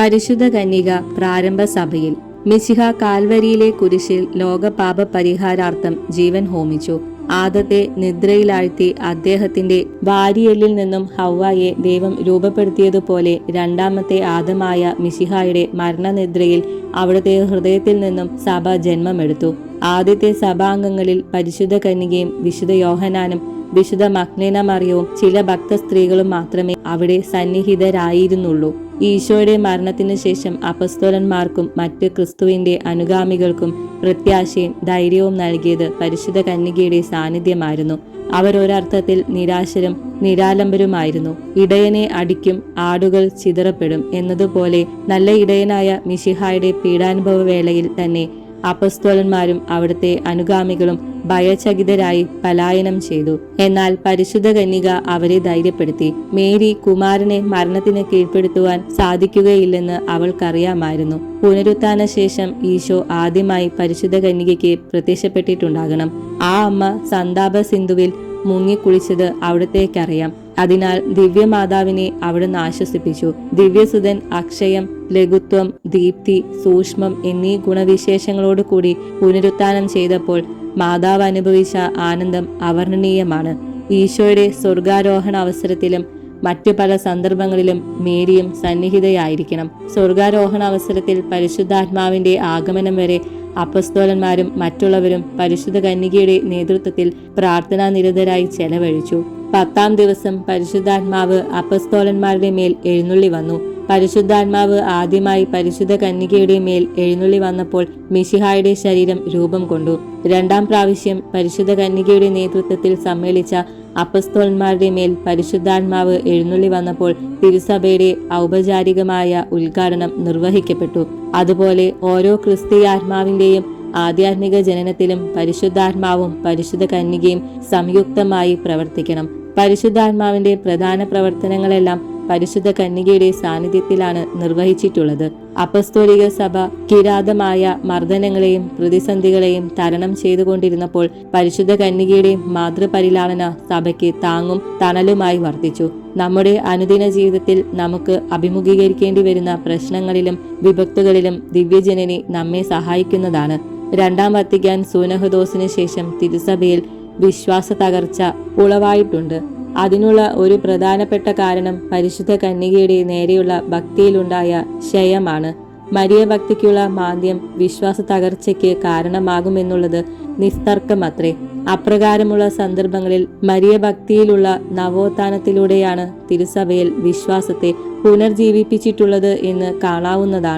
പരിശുദ്ധ കന്യക പ്രാരംഭ സഭയിൽ. മിശിഹ കാൽവരിയിലെ കുരിശിൽ ലോകപാപ പരിഹാരാർത്ഥം ജീവൻ ഹോമിച്ചു. ആദത്തെ നിദ്രയിലാഴ്ത്തി അദ്ദേഹത്തിന്റെ വാരിയെല്ലിൽ നിന്നും ഹവ്വായെ ദൈവം രൂപപ്പെടുത്തിയതുപോലെ രണ്ടാമത്തെ ആദമായ മിശിഹായുടെ മരണനിദ്രയിൽ അവിടുത്തെ ഹൃദയത്തിൽ നിന്നും സഭ ജന്മമെടുത്തു. ആദ്യത്തെ സഭാംഗങ്ങളിൽ പരിശുദ്ധ കന്യകയും വിശുദ്ധ യോഹന്നാനും വിശുദ്ധ മഗ്ദലേന മറിയവും ചില ഭക്ത സ്ത്രീകളും മാത്രമേ അവിടെ സന്നിഹിതരായിരുന്നുള്ളൂ. ഈശോയുടെ മരണത്തിനു ശേഷം അപ്പസ്തോലന്മാർക്കും മറ്റ് ക്രിസ്തുവിന്റെ അനുഗാമികൾക്കും പ്രത്യാശയും ധൈര്യവും നൽകിയത് പരിശുദ്ധ കന്യകയുടെ സാന്നിധ്യമായിരുന്നു. അവരൊരർത്ഥത്തിൽ നിരാശരും നിരാലംബരുമായിരുന്നു. ഇടയനെ അടിക്കും, ആടുകൾ ചിതറപ്പെടും എന്നതുപോലെ നല്ല ഇടയനായ മിശിഹായുടെ പീഡാനുഭവ വേളയിൽ തന്നെ അപ്പസ്തോലന്മാരും അവിടുത്തെ അനുഗാമികളും ഭയചകിതരായി പലായനം ചെയ്തു. എന്നാൽ പരിശുദ്ധ കന്യക അവരെ ധൈര്യപ്പെടുത്തി. മേരി കുമാരനെ മരണത്തിന് കീഴ്പ്പെടുത്തുവാൻ സാധിക്കുകയില്ലെന്ന് അവൾക്കറിയാമായിരുന്നു. പുനരുത്ഥാന ശേഷം ഈശോ ആദ്യമായി പരിശുദ്ധ കന്യകയ്ക്ക് പ്രത്യക്ഷപ്പെട്ടിട്ടുണ്ടാകണം. ആ അമ്മ സന്താപ സിന്ധുവിൽ മുങ്ങിക്കുളിച്ചത് അവിടത്തേക്കറിയാം. അതിനാൽ ദിവ്യമാതാവിനെ അവിടുന്ന് ആശ്വസിപ്പിച്ചു. ദിവ്യസുതൻ അക്ഷയം, ലഘുത്വം, ദീപ്തി, സൂക്ഷ്മം എന്നീ ഗുണവിശേഷങ്ങളോട് കൂടി പുനരുത്ഥാനം ചെയ്തപ്പോൾ മാതാവ് അനുഭവിച്ച ആനന്ദം അവർണ്ണനീയമാണ്. ഈശോയുടെ സ്വർഗാരോഹണ അവസരത്തിലും മറ്റു പല സന്ദർഭങ്ങളിലും മേരിയും സന്നിഹിതയായിരിക്കണം. സ്വർഗാരോഹണ അവസരത്തിൽ പരിശുദ്ധാത്മാവിന്റെ ആഗമനം വരെ അപ്പസ്തോലന്മാരും മറ്റുള്ളവരും പരിശുദ്ധ കന്യകയുടെ നേതൃത്വത്തിൽ പ്രാർത്ഥനാ നിരതരായി ചെലവഴിച്ചു. 10-ാം ദിവസം പരിശുദ്ധാത്മാവ് അപ്പസ്തോലന്മാരുടെ മേൽ എഴുന്നള്ളി വന്നു. പരിശുദ്ധാത്മാവ് ആദ്യമായി പരിശുദ്ധ കന്യകയുടെ മേൽ എഴുന്നള്ളി വന്നപ്പോൾ മിശിഹായുടെ ശരീരം രൂപം കൊണ്ടു. 2-ാം പ്രാവശ്യം പരിശുദ്ധ കന്യകയുടെ നേതൃത്വത്തിൽ സമ്മേളിച്ച അപ്പസ്തോലന്മാരുടെ മേൽ പരിശുദ്ധാത്മാവ് എഴുന്നള്ളി വന്നപ്പോൾ തിരുസഭയുടെ ഔപചാരികമായ ഉദ്ഘാടനം നിർവഹിക്കപ്പെട്ടു. അതുപോലെ ഓരോ ക്രിസ്തീയാത്മാവിന്റെയും ആധ്യാത്മിക ജനനത്തിലും പരിശുദ്ധാത്മാവും പരിശുദ്ധ കന്യകയും സംയുക്തമായി പ്രവർത്തിക്കണം. പരിശുദ്ധാത്മാവിന്റെ പ്രധാന പ്രവർത്തനങ്ങളെല്ലാം പരിശുദ്ധ കന്യകയുടെ സാന്നിധ്യത്തിലാണ് നിർവഹിച്ചിട്ടുള്ളത്. അപ്പസ്തോലിക സഭ കിരാതമായ മർദ്ദനങ്ങളെയും പ്രതിസന്ധികളെയും തരണം ചെയ്തുകൊണ്ടിരുന്നപ്പോൾ പരിശുദ്ധ കന്യകയുടെ മാതൃപരിലാളന സഭയ്ക്ക് താങ്ങും തണലുമായി വർത്തിച്ചു. നമ്മുടെ അനുദിന ജീവിതത്തിൽ നമുക്ക് അഭിമുഖീകരിക്കേണ്ടി വരുന്ന പ്രശ്നങ്ങളിലും വിപത്തുകളിലും ദിവ്യജനനി നമ്മെ സഹായിക്കുന്നതാണ്. 2-ാം വത്തിക്കാൻ സൂനഹദോസിന് ശേഷം തിരുസഭയിൽ വിശ്വാസ തകർച്ച ഉളവായിട്ടുണ്ട്. അതിനുള്ള ഒരു പ്രധാനപ്പെട്ട കാരണം പരിശുദ്ധ കന്യകയുടെ നേരെയുള്ള ഭക്തിയിലുണ്ടായ ക്ഷയമാണ്. മരിയ ഭക്തിക്കുള്ള മാന്ദ്യം വിശ്വാസ തകർച്ചയ്ക്ക് കാരണമാകുമെന്നുള്ളത് നിസ്തർക്കമത്രേ. അപ്രകാരമുള്ള സന്ദർഭങ്ങളിൽ മരിയ ഭക്തിയിലുള്ള നവോത്ഥാനത്തിലൂടെയാണ് തിരുസഭയിൽ വിശ്വാസത്തെ പുനർജീവിപ്പിച്ചിട്ടുള്ളത് എന്ന് കാണാവുന്നതാണ്.